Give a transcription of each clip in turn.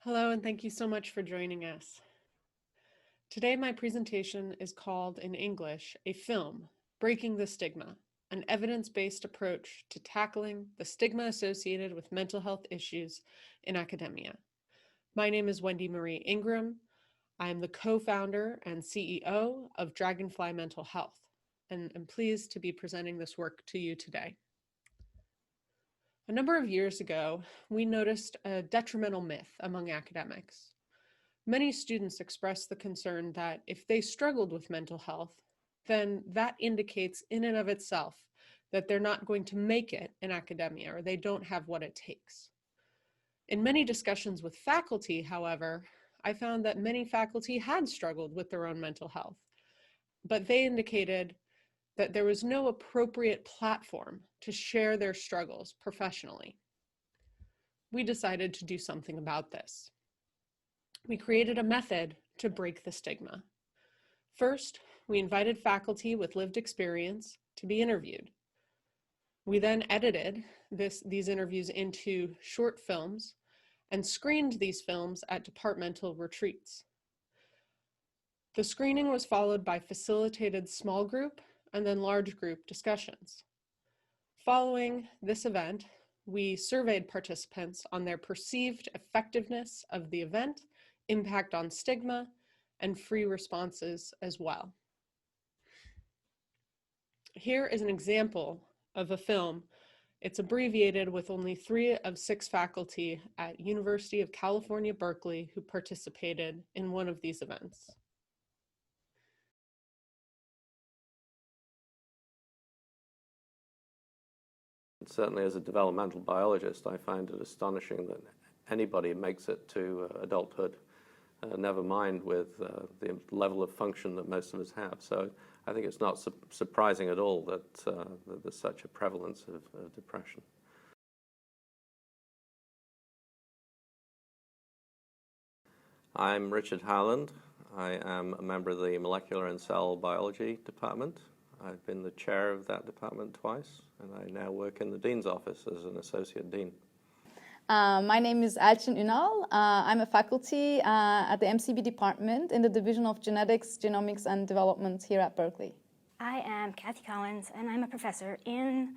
Hello, and thank you so much for joining us. Today, my presentation is called, in English, a film, Breaking the Stigma, an evidence-based approach to tackling the stigma associated with mental health issues in academia. My name is Wendy Marie Ingram. I am the co-founder and CEO of Dragonfly Mental Health, and I'm pleased to be presenting this work to you today. A number of years ago, we noticed a detrimental myth among academics. Many students expressed the concern that if they struggled with mental health, then that indicates in and of itself that they're not going to make it in academia or they don't have what it takes. In many discussions with faculty, however, I found that many faculty had struggled with their own mental health, but they indicated that there was no appropriate platform to share their struggles professionally. We decided to do something about this. We created a method to break the stigma. First, we invited faculty with lived experience to be interviewed. We then edited these interviews into short films and screened these films at departmental retreats. The screening was followed by facilitated small group and then large group discussions. Following this event, we surveyed participants on their perceived effectiveness of the event, impact on stigma, and free responses as well. Here is an example of a film. It's abbreviated with only 3 of 6 faculty at University of California, Berkeley who participated in one of these events. Certainly as a developmental biologist, I find it astonishing that anybody makes it to adulthood, never mind with the level of function that most of us have. So I think it's not surprising at all that there's such a prevalence of depression. I'm Richard Howland. I am a member of the Molecular and Cell Biology Department. I've been the chair of that department twice, and I now work in the Dean's office as an associate dean. My name is Elçin Ünal. I'm a faculty at the MCB department in the Division of Genetics, Genomics, and Development here at Berkeley. I am Kathy Collins, and I'm a professor in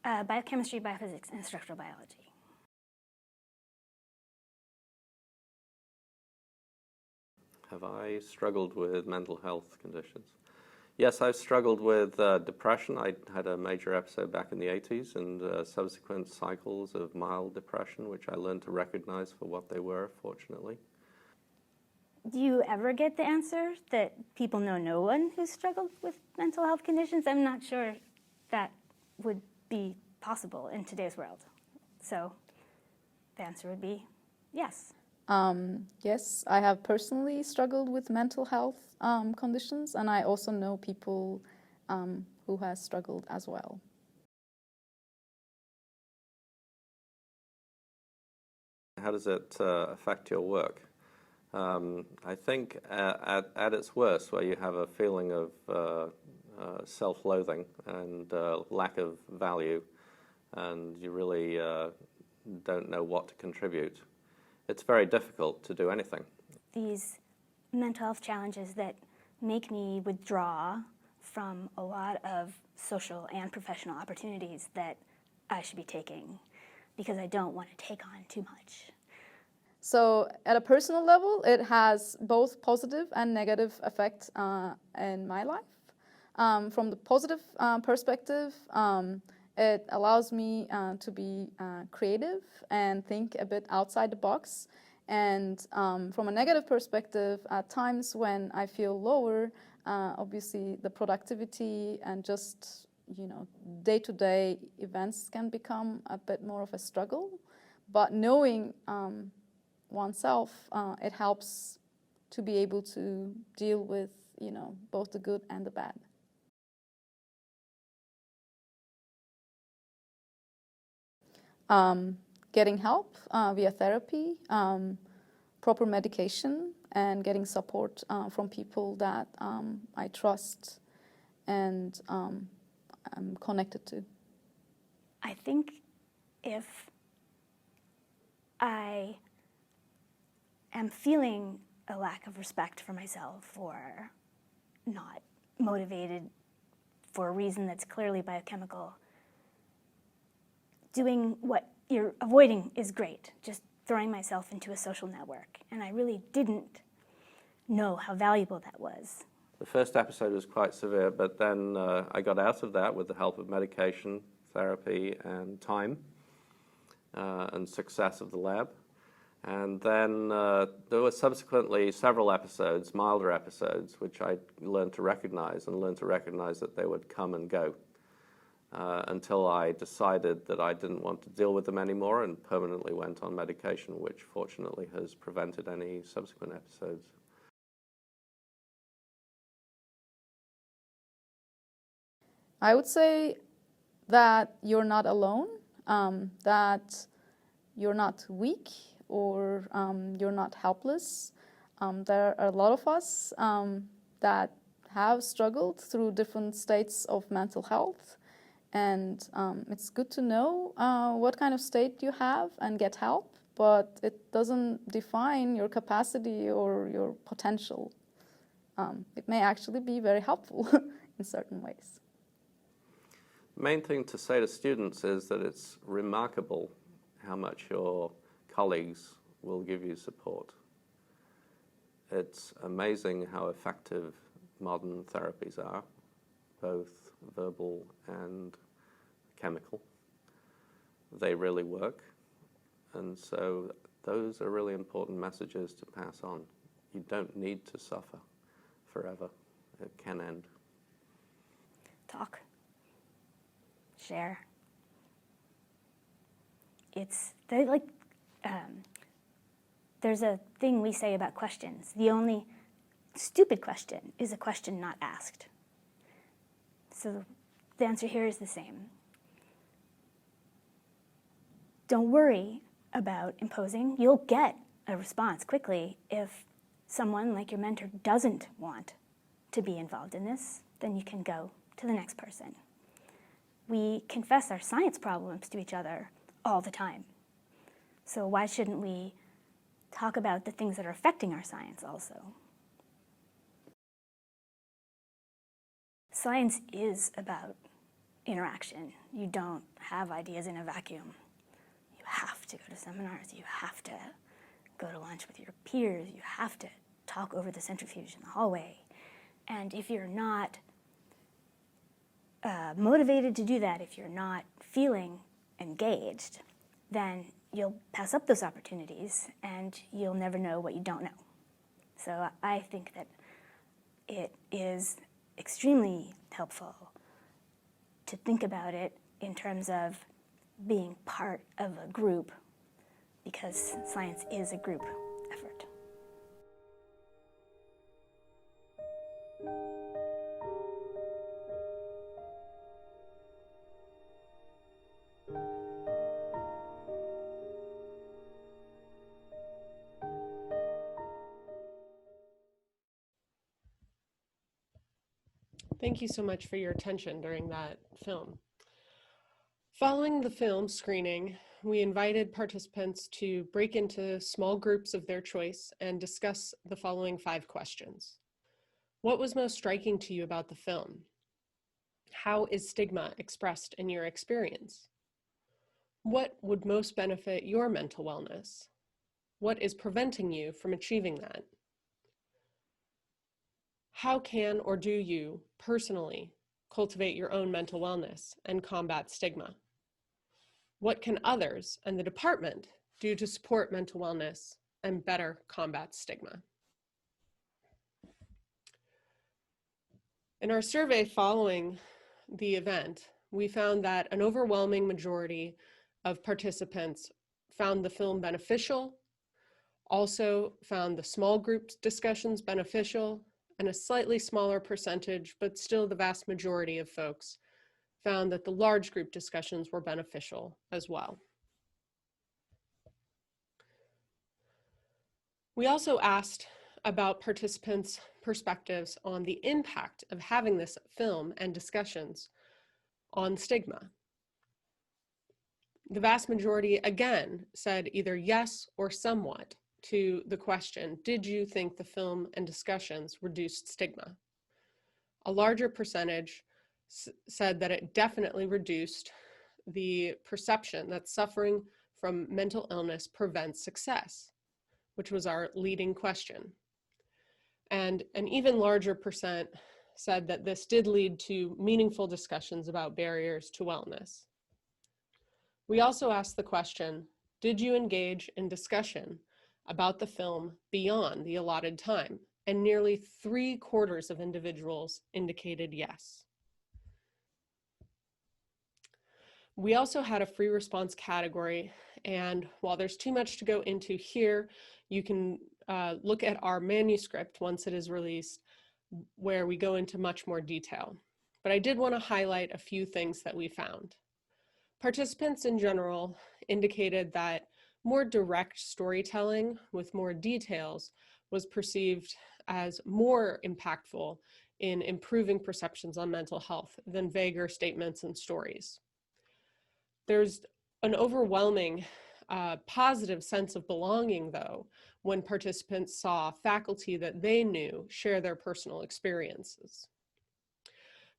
biochemistry, biophysics, and structural biology. Have I struggled with mental health conditions? Yes, I've struggled with depression. I had a major episode back in the 80s and subsequent cycles of mild depression, which I learned to recognize for what they were, fortunately. Do you ever get the answer that people know no one who's struggled with mental health conditions? I'm not sure that would be possible in today's world. So the answer would be yes. Yes, I have personally struggled with mental health conditions, and I also know people who have struggled as well. How does it affect your work? I think at its worst, where you have a feeling of self-loathing and lack of value, and you really don't know what to contribute, it's very difficult to do anything. These mental health challenges that make me withdraw from a lot of social and professional opportunities that I should be taking because I don't want to take on too much. So at a personal level, it has both positive and negative effects in my life. From the positive perspective, it allows me to be creative and think a bit outside the box. And from a negative perspective, at times when I feel lower, obviously the productivity and just, day-to-day events can become a bit more of a struggle. But knowing oneself, it helps to be able to deal with, both the good and the bad. Getting help via therapy, proper medication, and getting support from people that I trust and I'm connected to. I think if I am feeling a lack of respect for myself, or not motivated for a reason that's clearly biochemical, doing what you're avoiding is great, just throwing myself into a social network. And I really didn't know how valuable that was. The first episode was quite severe, but then I got out of that with the help of medication, therapy, and time, and success of the lab. And then there were subsequently several episodes, milder episodes, which I learned to recognize that they would come and go until I decided that I didn't want to deal with them anymore and permanently went on medication, which fortunately has prevented any subsequent episodes. I would say that you're not alone, that you're not weak, or you're not helpless. There are a lot of us that have struggled through different states of mental health, and it's good to know what kind of state you have and get help, but it doesn't define your capacity or your potential. It may actually be very helpful in certain ways. The main thing to say to students is that it's remarkable how much your colleagues will give you support. It's amazing how effective modern therapies are, both verbal and chemical. They really work. And so those are really important messages to pass on. You don't need to suffer forever. It can end. Talk. Share. It's like there's a thing we say about questions. The only stupid question is a question not asked. So the answer here is the same. Don't worry about imposing. You'll get a response quickly. If someone like your mentor doesn't want to be involved in this, then you can go to the next person. We confess our science problems to each other all the time. So why shouldn't we talk about the things that are affecting our science also? Science is about interaction. You don't have ideas in a vacuum. You have to go to seminars. You have to go to lunch with your peers. You have to talk over the centrifuge in the hallway. And if you're not motivated to do that, if you're not feeling engaged, then you'll pass up those opportunities and you'll never know what you don't know. So I think that it is extremely helpful to think about it in terms of being part of a group, because science is a group effort. Thank you so much for your attention during that film. Following the film screening, we invited participants to break into small groups of their choice and discuss the following 5 questions. What was most striking to you about the film? How is stigma expressed in your experience? What would most benefit your mental wellness? What is preventing you from achieving that? How can or do you personally cultivate your own mental wellness and combat stigma? What can others and the department do to support mental wellness and better combat stigma? In our survey following the event, we found that an overwhelming majority of participants found the film beneficial, also found the small group discussions beneficial, and a slightly smaller percentage, but still the vast majority of folks, found that the large group discussions were beneficial as well. We also asked about participants' perspectives on the impact of having this film and discussions on stigma. The vast majority, again, said either yes or somewhat, to the question, did you think the film and discussions reduced stigma? A larger percentage said that it definitely reduced the perception that suffering from mental illness prevents success, which was our leading question. And an even larger percent said that this did lead to meaningful discussions about barriers to wellness. We also asked the question, did you engage in discussion about the film beyond the allotted time? And nearly 3/4 of individuals indicated yes. We also had a free response category, and while there's too much to go into here, you can look at our manuscript once it is released, where we go into much more detail. But I did want to highlight a few things that we found. Participants in general indicated that more direct storytelling with more details was perceived as more impactful in improving perceptions on mental health than vaguer statements and stories. There's an overwhelming positive sense of belonging, though, when participants saw faculty that they knew share their personal experiences.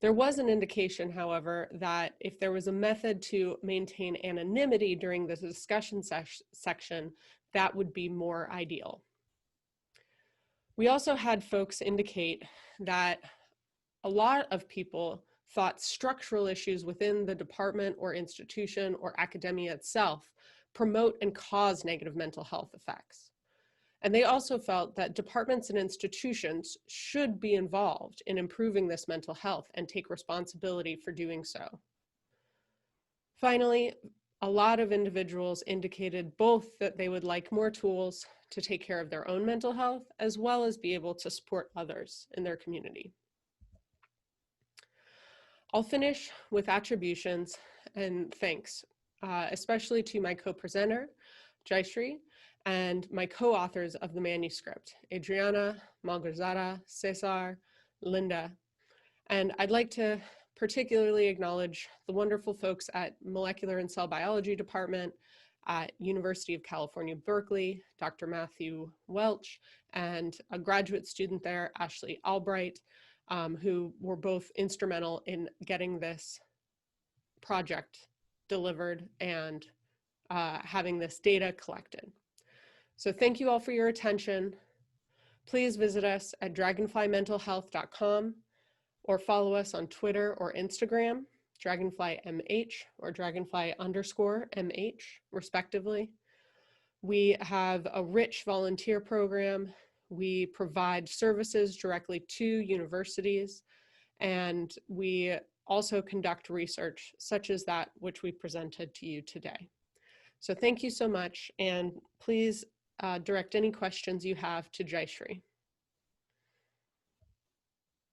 There was an indication, however, that if there was a method to maintain anonymity during the discussion section, that would be more ideal. We also had folks indicate that a lot of people thought structural issues within the department or institution or academia itself promote and cause negative mental health effects. And they also felt that departments and institutions should be involved in improving this mental health and take responsibility for doing so. Finally, a lot of individuals indicated both that they would like more tools to take care of their own mental health, as well as be able to support others in their community. I'll finish with attributions and thanks, especially to my co-presenter, Jayshree, and my co-authors of the manuscript, Adriana, Malgorzata, Cesar, Linda. And I'd like to particularly acknowledge the wonderful folks at Molecular and Cell Biology Department at University of California, Berkeley, Dr. Matthew Welch, and a graduate student there, Ashley Albright, who were both instrumental in getting this project delivered and having this data collected. So thank you all for your attention. Please visit us at dragonflymentalhealth.com or follow us on Twitter or Instagram, dragonflymh or dragonfly_mh, respectively. We have a rich volunteer program. We provide services directly to universities, and we also conduct research such as that which we presented to you today. So thank you so much, and please direct any questions you have to Jayshree.